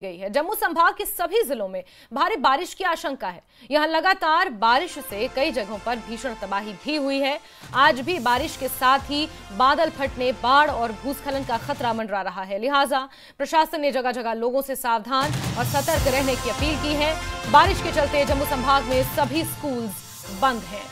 गई है। जम्मू संभाग के सभी जिलों में भारी बारिश की आशंका है। यहां लगातार बारिश से कई जगहों पर भीषण तबाही भी हुई है। आज भी बारिश के साथ ही बादल फटने, बाढ़ और भूस्खलन का खतरा मंडरा रहा है। लिहाजा प्रशासन ने जगह जगह लोगों से सावधान और सतर्क रहने की अपील की है। बारिश के चलते जम्मू संभाग में सभी स्कूल बंद हैं।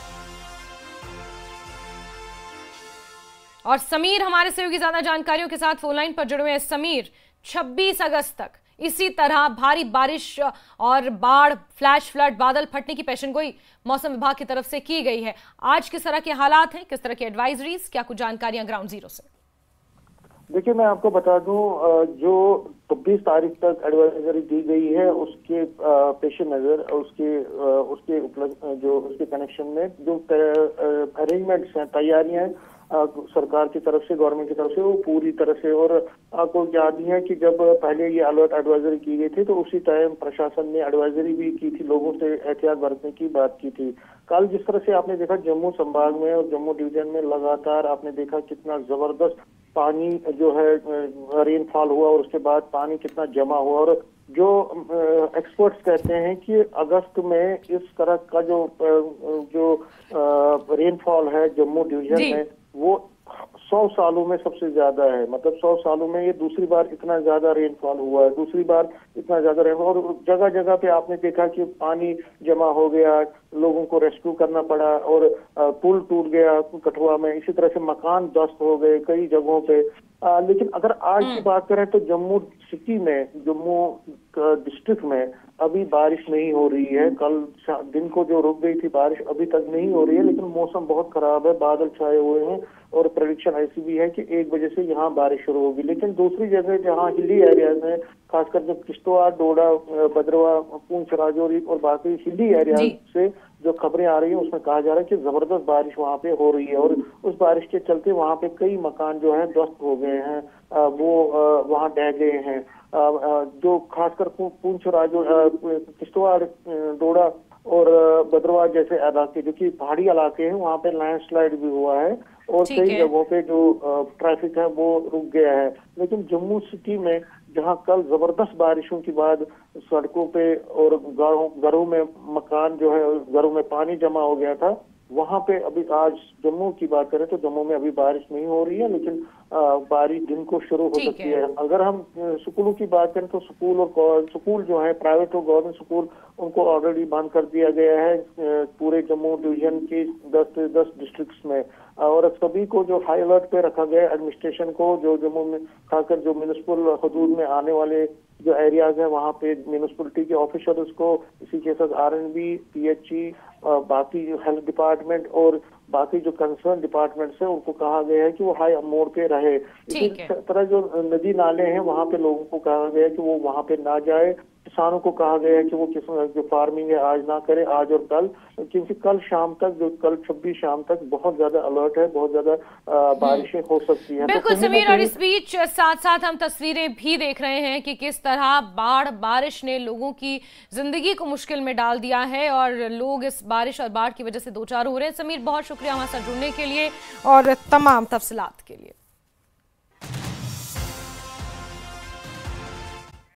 और समीर हमारे सहयोगी ज्यादा जानकारियों के साथ फोन लाइन पर जुड़े हुए हैं। समीर, 26 अगस्त तक इसी तरह भारी बारिश और बाढ़, फ्लैश फ्लड, बादल फटने की पेशेनगोई मौसम विभाग की तरफ से की गई है। आज किस तरह के हालात हैं, किस तरह की एडवाइजरीज, क्या कुछ जानकारियां ग्राउंड जीरो से? देखिए, मैं आपको बता दूं, जो 26 तारीख तक एडवाइजरी दी गई है उसके पेश नजर उसके कनेक्शन में जो अरेंजमेंट्स हैं, तैयारियां सरकार की तरफ से, गवर्नमेंट की तरफ से, वो पूरी तरह से। और आपको याद ही है कि जब पहले ये अलर्ट एडवाइजरी की गई थी तो उसी टाइम प्रशासन ने एडवाइजरी भी की थी, लोगों से एहतियात बरतने की बात की थी। कल जिस तरह से आपने देखा जम्मू संभाग में और जम्मू डिवीजन में लगातार आपने देखा कितना जबरदस्त पानी जो है रेनफॉल हुआ और उसके बाद पानी कितना जमा हुआ। और जो एक्सपर्ट्स कहते हैं कि अगस्त में इस तरह का जो रेनफॉल है जम्मू डिवीजन में वो 100 सालों में सबसे ज्यादा है। मतलब 100 सालों में ये दूसरी बार इतना ज्यादा रेनफॉल हुआ है, दूसरी बार इतना ज्यादा रेनफॉल। और जगह जगह पे आपने देखा कि पानी जमा हो गया, लोगों को रेस्क्यू करना पड़ा और पुल टूट गया कठुआ में। इसी तरह से मकान ध्वस्त हो गए कई जगहों पे। लेकिन अगर आज की बात करें तो जम्मू सिटी में, जम्मू डिस्ट्रिक्ट में अभी बारिश नहीं हो रही है। कल दिन को जो रुक गई थी बारिश अभी तक नहीं हो रही है, लेकिन मौसम बहुत खराब है, बादल छाए हुए हैं और प्रेडिक्शन ऐसी भी है कि 1 बजे से यहाँ बारिश शुरू होगी। लेकिन दूसरी जगह जहाँ हिली एरियाज में, खासकर जो किश्तवाड़, डोडा, भद्रवाह, पुंछ, राजौरी और बाकी हिली एरियाज से जो खबरें आ रही है उसमें कहा जा रहा है कि जबरदस्त बारिश वहाँ पे हो रही है। और उस बारिश के चलते वहाँ पे कई मकान जो है ध्वस्त हो गए हैं, वो वहाँ ढह गए हैं। जो खासकर पुंछ, किश्तवाड़, डोडा और भद्रवाह जैसे इलाके जो कि पहाड़ी इलाके हैं, वहाँ पे लैंडस्लाइड भी हुआ है और कई जगहों पे जो ट्रैफिक है वो रुक गया है। लेकिन जम्मू सिटी में जहाँ कल जबरदस्त बारिशों के बाद सड़कों पे और घरों में मकान जो है, घरों में पानी जमा हो गया था, वहां पे अभी आज जम्मू की बात करें तो जम्मू में अभी बारिश नहीं हो रही है, लेकिन बारिश दिन को शुरू हो सकती है। अगर हम स्कूलों की बात करें तो स्कूल जो है प्राइवेट और गवर्नमेंट स्कूल, उनको ऑलरेडी बंद कर दिया गया है पूरे जम्मू डिवीजन के 10 डिस्ट्रिक्ट्स में। और सभी को जो हाई अलर्ट पे रखा गया एडमिनिस्ट्रेशन को, जो जम्मू में खासकर जो म्युनिसिपल हदूद में आने वाले जो एरियाज है वहाँ पे म्युनिसिपलिटी के ऑफिसर्स को, इसी के साथ RNB, PHE, बाकी जो हेल्थ डिपार्टमेंट और बाकी जो कंसर्न डिपार्टमेंट्स है उनको कहा गया है कि वो हाई मोड पे रहे। इसी तरह जो नदी नाले हैं वहाँ पे लोगों को कहा गया है कि वो वहाँ पे ना जाए। किसानों को कहा गया है कि वो जो फार्मिंग है आज ना करे, आज और कल, क्योंकि कल 26 शाम तक बहुत ज्यादा अलर्ट है, बहुत ज्यादा बारिशें हो सकती हैं। बिल्कुल समीर, और इस बीच साथ साथ हम तस्वीरें भी देख रहे हैं कि किस तरह बाढ़, बारिश ने लोगों की जिंदगी को मुश्किल में डाल दिया है और लोग इस बारिश और बाढ़ की वजह से दो चार हो रहे हैं। समीर, बहुत शुक्रिया हमारे साथ जुड़ने के लिए और तमाम तफसीलात के लिए।